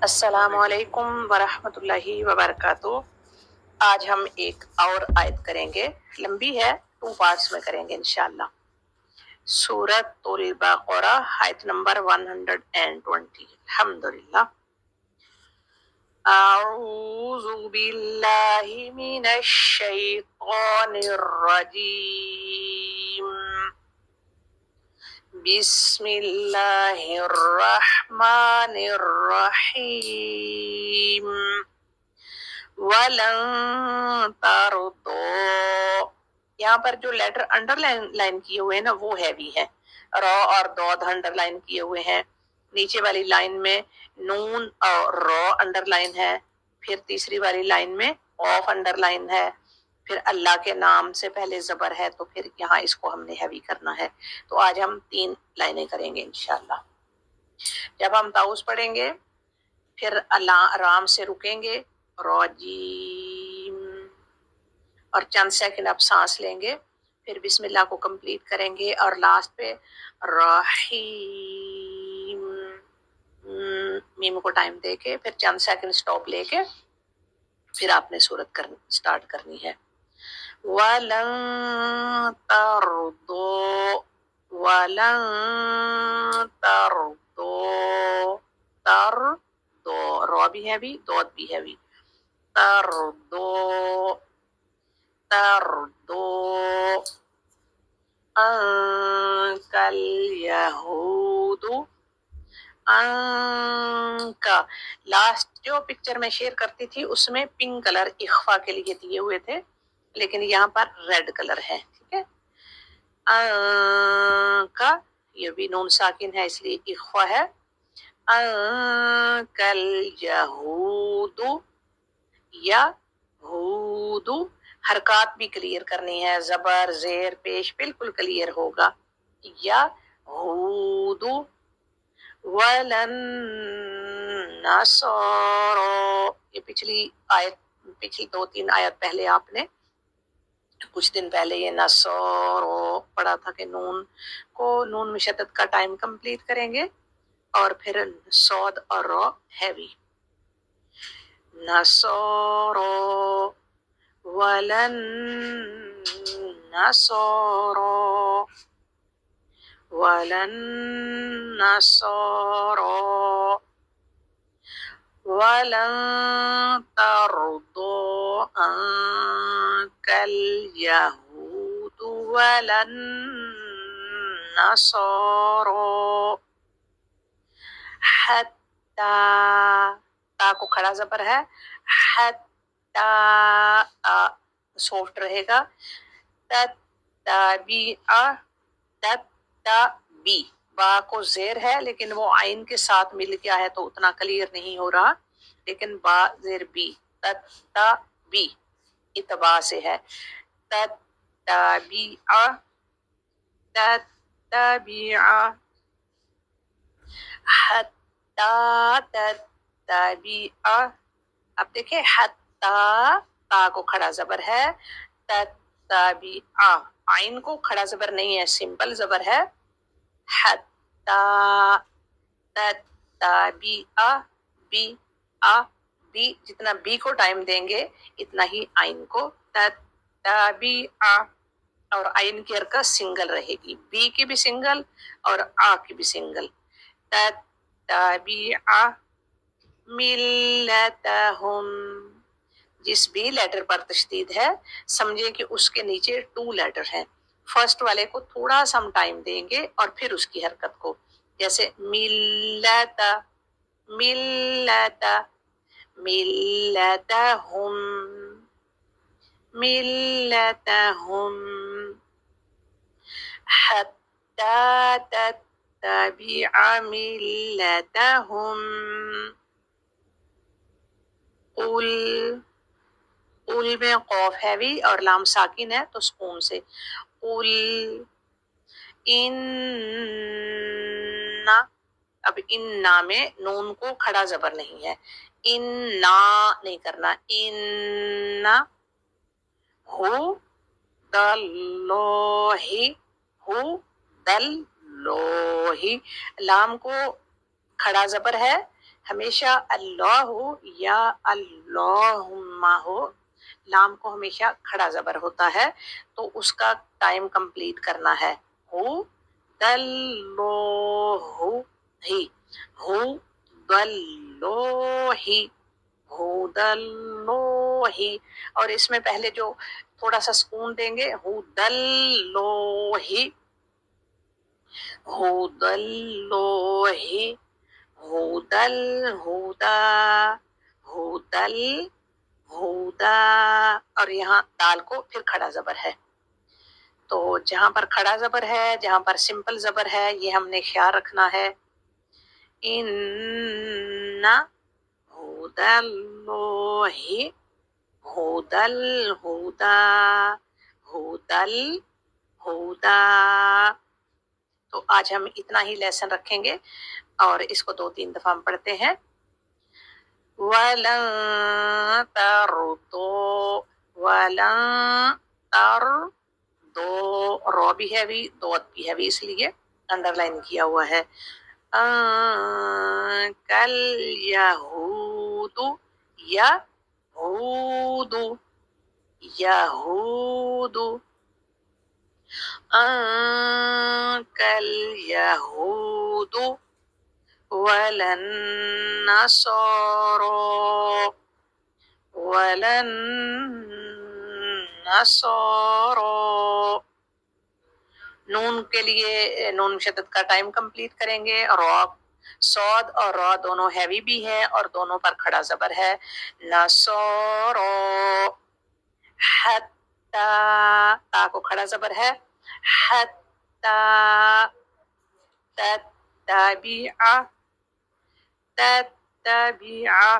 अस्सलामु अलैकुम वरहमतुल्लाहि वबरकातुह। आज हम एक और आयत करेंगे, लंबी है, 2 पार्ट्स में करेंगे इंशाअल्लाह। सूरतुल बक़रा आयत नंबर 120। अल्हम्दुलिल्लाह। अऊज़ु बिल्लाहि मिनश शैतानिर रजीम। बिस्मिल्लाहिर्रहमानिर्रहीम। वलन तरदो, यहाँ पर जो लेटर अंडरलाइन किए हुए हैं ना वो हैवी है। रॉ और दौद अंडरलाइन किए हुए हैं। नीचे वाली लाइन में नून और रॉ अंडरलाइन है। फिर तीसरी वाली लाइन में ऑफ अंडरलाइन है। फिर अल्लाह के नाम से पहले जबर है, तो फिर यहाँ इसको हमने हैवी करना है। तो आज हम 3 लाइनें करेंगे इंशाअल्लाह। जब हम ताउस पढ़ेंगे फिर अल्लाह आराम से रुकेंगे, रजीम, और चंद सेकंड आप सांस लेंगे, फिर बिस्मिल्लाह को कंप्लीट करेंगे और लास्ट पे रहीम, मीम को टाइम देके फिर चंद सेकंड स्टॉप लेके फिर आपने सूरत स्टार्ट करनी है। वलन तरदो, वलन तरदो, तरदो, रॉ भी है भी, दौद भी है भी। तरदो, तरदो अंकल यहूदु, अंका। लास्ट जो पिक्चर में शेयर करती थी उसमें पिंक कलर इख्फा के लिए दिए हुए थे, लेकिन यहाँ पर रेड कलर है, ठीक है। अंका, ये भी नून साकिन है इसलिए इख्फा है। अंकल यहूदु, यहूदु, हरकत भी क्लियर करनी है, जबर जेर पेश बिल्कुल क्लियर होगा। यहूदु वलन नसरो, ये पिछली 2-3 आयत पहले आपने कुछ दिन पहले ये नसरो पढ़ा था कि नून में शद्दत का टाइम कंप्लीट करेंगे और फिर सौद और रॉ हैवी। नसरो वलन नसरो, वलन नसरो, वलन तरदो अंकल यहूदु वलन नसरो हत्ता, ता को खड़ा जबर है, हत्ता सॉफ्ट रहेगा। तत्ताबिआ, तत्ताबी, बा को जेर है लेकिन वो आइन के साथ मिल गया है तो उतना क्लियर नहीं हो रहा, लेकिन बा जेर बी, तत्ताबी इतबा से है। तत्ताबिआ, तत्ताबिआ हत्ता तत्ताबिआ। अब देखिए हत्ता, ता को खड़ा जबर है, तत्ताबिआ, आइन को खड़ा जबर नहीं है, सिंपल जबर है। हत्ता तत्ताबिआ, बी आ बी, जितना बी को टाइम देंगे इतना ही आइन को। तत्ताबिआ, और आइन की हरकत सिंगल रहेगी, बी की भी सिंगल और आ की भी सिंगल। तत्ताबिआ मिल्लतहुम, जिस भी लेटर पर तशदीद है समझे कि उसके नीचे 2 लेटर हैं। फर्स्ट वाले को थोड़ा सा हम टाइम देंगे और फिर उसकी हरकत को, जैसे मिल्लत, मिल्लत, मिल्लतहुम, मिल्लतहुम हत्ता तत्तबिआ मिल्लतहुम। उल, उल में कौफ हैवी और लाम साकिन है तो सुकून से। उल इन्ना, अब इन्ना में नून को खड़ा जबर नहीं है, इन्ना नहीं करना, इन्ना हु दल्लोही, हु दल्लोही, लाम को खड़ा जबर है, हमेशा अल्लाह हो या अल्लाहुम्मा हो, लाम को हमेशा खड़ा जबर होता है, तो उसका टाइम कंप्लीट करना है। हु दल्लो ही, हु दल्लो ही, हु दल्लो ही। और इसमें पहले जो थोड़ा सा सुकून देंगे, हु दल्लो ही, हु दल्लो ही, हुदल हुदा, हुदल हुदा। और यहाँ दाल को फिर खड़ा जबर है, तो जहां पर खड़ा जबर है, जहां पर सिंपल जबर है, ये हमने ख्याल रखना है। इन्ना हुदल्लोहि, हुदल हुदा, हुदल हुदा। तो आज हम इतना ही लेसन रखेंगे और इसको 2-3 दफा हम पढ़ते हैं। वलन तरदो, वलन तर दो, रो भी है भी, दो भी है भी, इसलिए अंडरलाइन किया हुआ है। कल यहूदु, यहूदु, यहूदु, कल यहूदु वलन नसरो, वलन नसरो। नून के लिए नून शदद का टाइम कंप्लीट करेंगे। रॉ, सौद और रॉ दोनों हैवी भी हैं और दोनों पर खड़ा जबर है। नसरो, हत्ता, ता को खड़ा जबर है। हत्ता, तत्तबिआ, तत्तबिआ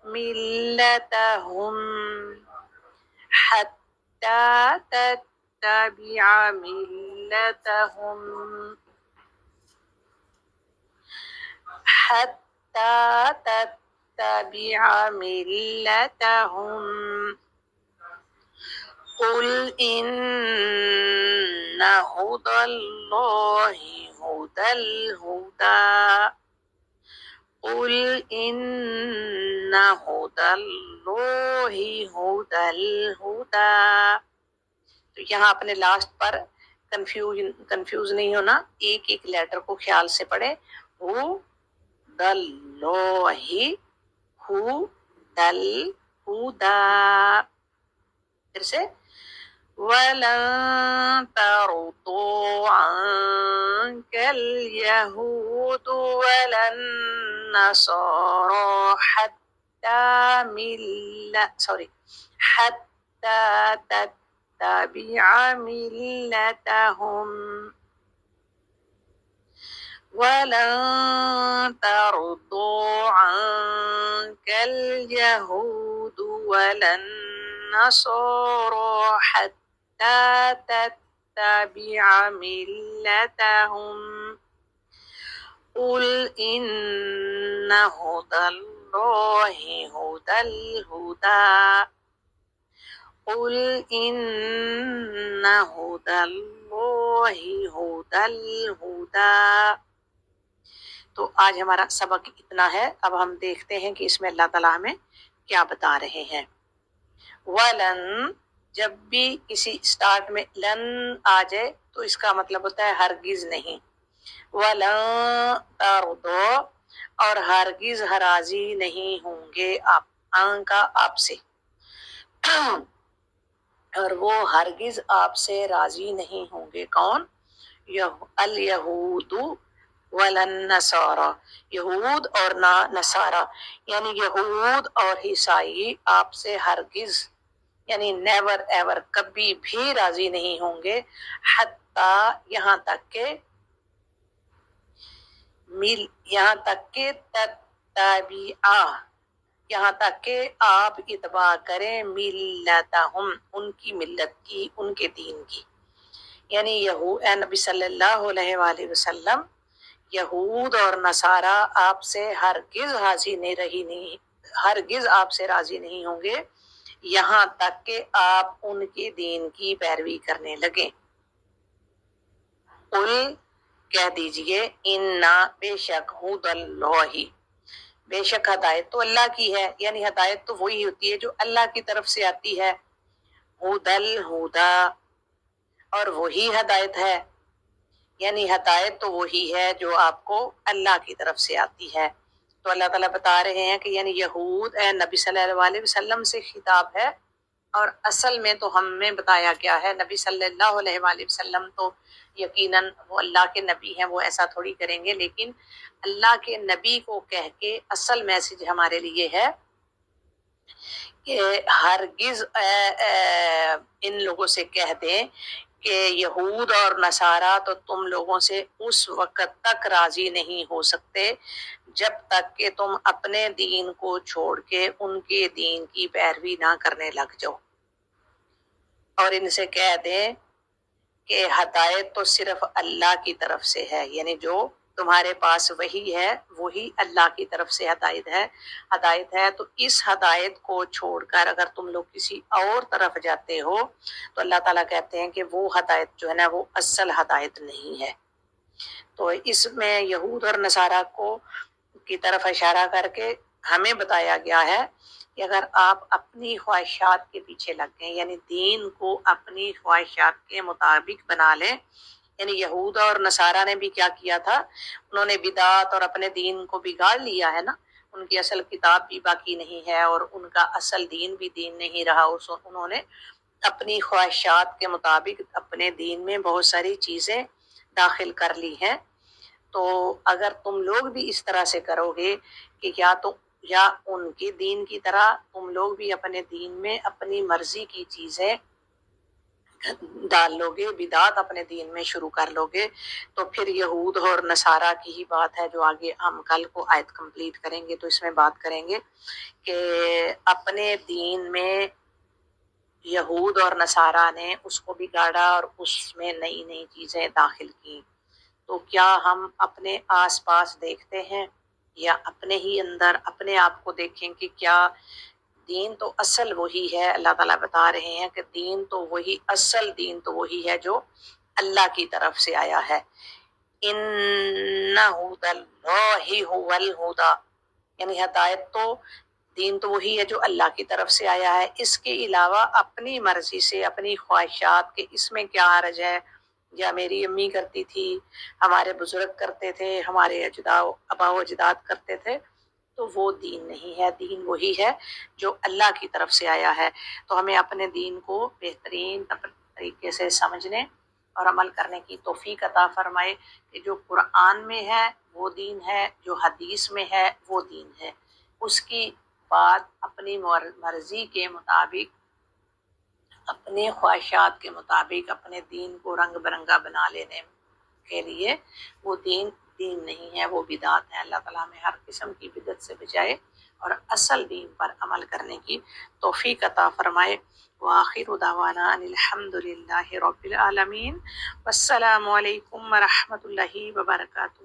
मिल्लतहुम, हत्ता तत्तबिआ मिल्लतहुम, हत्ता तत्तबिआ मिल्लतहुम। कुल इन्ना हुदल्लाहि हुदल हुदा, कुल इन्ना हुदल्लाहि हुदल हुदा। तो यहाँ अपने लास्ट पर कंफ्यूज नहीं होना, एक एक लेटर को ख्याल से पढ़े। हु दल्लाहि, हु दल हुदा। फिर से वलन तरदो अन्कल यहूद वलन नसारा हत्ता हत्ता तत्तबिअ मिल्लतहुम, वलन तरदो अन्कल यहूद वलन नसारा हत्ता तत्तबिअ मिल्लतहुम। कुल इन्ना हुदल्लाहि हुदल हुदा, कुल इन्ना हुदल्लाहि हुदल हुदा। तो आज हमारा सबक इतना है। अब हम देखते हैं कि इसमें अल्लाह ताला हमें क्या बता रहे हैं। वलन, जब भी किसी स्टार्ट में लन आ जाए तो इसका मतलब होता है हरगिज नहीं। वलन तरदो, और हरगिज हराजी नहीं होंगे आप, का आपसे, और वो हरगिज आपसे राजी नहीं होंगे। कौन? अल यहूदु वलन नसारा, यहूद और ना नसारा, यानी यहूद और ईसाई आपसे हरगिज यानी नेवर एवर कभी भी राजी नहीं होंगे। हत्ता, यहाँ तक के मिल, यहाँ तक के तत्तबिआ, यहाँ तक के आप इत्बा करें मिल्लतहुम, उनकी मिल्लत की, उनके दीन की। यानी नबी सल्लल्लाहु अलैहि वसल्लम, यहूद और नसारा आपसे हरगिज आपसे राजी नहीं होंगे, यहाँ तक कि आप उनके दीन की पैरवी करने लगे। कुल, कह दीजिए, इन्ना, बेशक, हुदल्लाहि, بے شک ہدایت تو اللہ کی ہے، یعنی ہدایت تو وہی ہوتی ہے جو اللہ کی طرف سے آتی ہے، ہدل ہدا، اور وہی ہدایت ہے، یعنی ہدایت تو وہی ہے جو آپ کو اللہ کی طرف سے آتی ہے۔ تو اللہ تعالیٰ بتا رہے ہیں کہ یعنی یہود نبی صلی اللہ علیہ وسلم سے خطاب ہے، اور اصل میں تو ہمیں بتایا گیا ہے نبی صلی اللہ علیہ وآلہ وسلم تو یقیناً وہ اللہ کے نبی ہیں، وہ ایسا تھوڑی کریں گے، لیکن اللہ کے نبی کو کہہ کے اصل میسج ہمارے لیے ہے کہ ہرگز ان لوگوں سے کہہ دیں کہ یہود اور نصارہ تو تم لوگوں سے اس وقت تک راضی نہیں ہو سکتے جب تک کہ تم اپنے دین کو چھوڑ کے ان کے دین کی پیروی نہ کرنے لگ جاؤ، اور ان سے کہہ دیں کہ ہدایت تو صرف اللہ کی طرف سے ہے، یعنی جو تمہارے پاس وہی ہے وہی اللہ کی طرف سے ہدایت ہے، تو اس ہدایت کو چھوڑ کر اگر تم لوگ کسی اور طرف جاتے ہو تو اللہ تعالیٰ کہتے ہیں کہ وہ ہدایت جو ہے نا وہ اصل ہدایت نہیں ہے۔ تو اس میں یہود اور نصارہ کو کی طرف اشارہ کر کے ہمیں بتایا گیا ہے کہ اگر آپ اپنی خواہشات کے پیچھے لگ گئے، یعنی دین کو اپنی خواہشات کے مطابق بنا لیں، یعنی یہود اور نصارہ نے بھی کیا کیا تھا، انہوں نے بدعت اور اپنے دین کو بگاڑ لیا ہے نا، ان کی اصل کتاب بھی باقی نہیں ہے اور ان کا اصل دین بھی دین نہیں رہا، انہوں نے اپنی خواہشات کے مطابق اپنے دین میں بہت ساری چیزیں داخل کر لی ہیں۔ تو اگر تم لوگ بھی اس طرح سے کرو گے کہ یا ان کے دین کی طرح تم لوگ بھی اپنے دین میں اپنی مرضی کی چیزیں ڈال لو گے، بدعت اپنے دین میں شروع کر لو گے، تو پھر یہود اور نصارہ کی ہی بات ہے جو آگے ہم کل کو آیت کمپلیٹ کریں گے تو اس میں بات کریں گے کہ اپنے دین میں یہود اور نصارہ نے اس کو بگاڑا اور اس میں نئی نئی چیزیں داخل کی۔ تو کیا ہم اپنے آس پاس دیکھتے ہیں یا اپنے ہی اندر اپنے آپ کو دیکھیں کہ کیا دین تو اصل وہی ہے؟ اللہ تعالیٰ بتا رہے ہیں کہ دین تو وہی، اصل دین تو وہی ہے جو اللہ کی طرف سے آیا ہے۔ اِنَّ هُدَى اللَّهِ هُوَ الْهُدَى، یعنی ہدایت تو دین تو وہی ہے جو اللہ کی طرف سے آیا ہے، اس کے علاوہ اپنی مرضی سے اپنی خواہشات کے اس میں کیا حرج ہے، یا میری امی کرتی تھی، ہمارے بزرگ کرتے تھے، ہمارے آبا و اجداد کرتے تھے، تو وہ دین نہیں ہے۔ دین وہی ہے جو اللہ کی طرف سے آیا ہے۔ تو ہمیں اپنے دین کو بہترین طریقے سے سمجھنے اور عمل کرنے کی توفیق عطا فرمائے کہ جو قرآن میں ہے وہ دین ہے، جو حدیث میں ہے وہ دین ہے، اس کی بات اپنی مرضی کے مطابق، اپنے خواہشات کے مطابق اپنے دین کو رنگ برنگا بنا لینے کے لیے وہ دین نہیں ہے، وہ بدعت ہے۔ اللہ تعالیٰ ہمیں ہر قسم کی بدعت سے بچائے اور اصل دین پر عمل کرنے کی توفیق عطا فرمائے۔ وآخر دعوانا ان الحمد للہ رب العالمین، والسلام علیکم ورحمۃ اللہ وبرکاتہ۔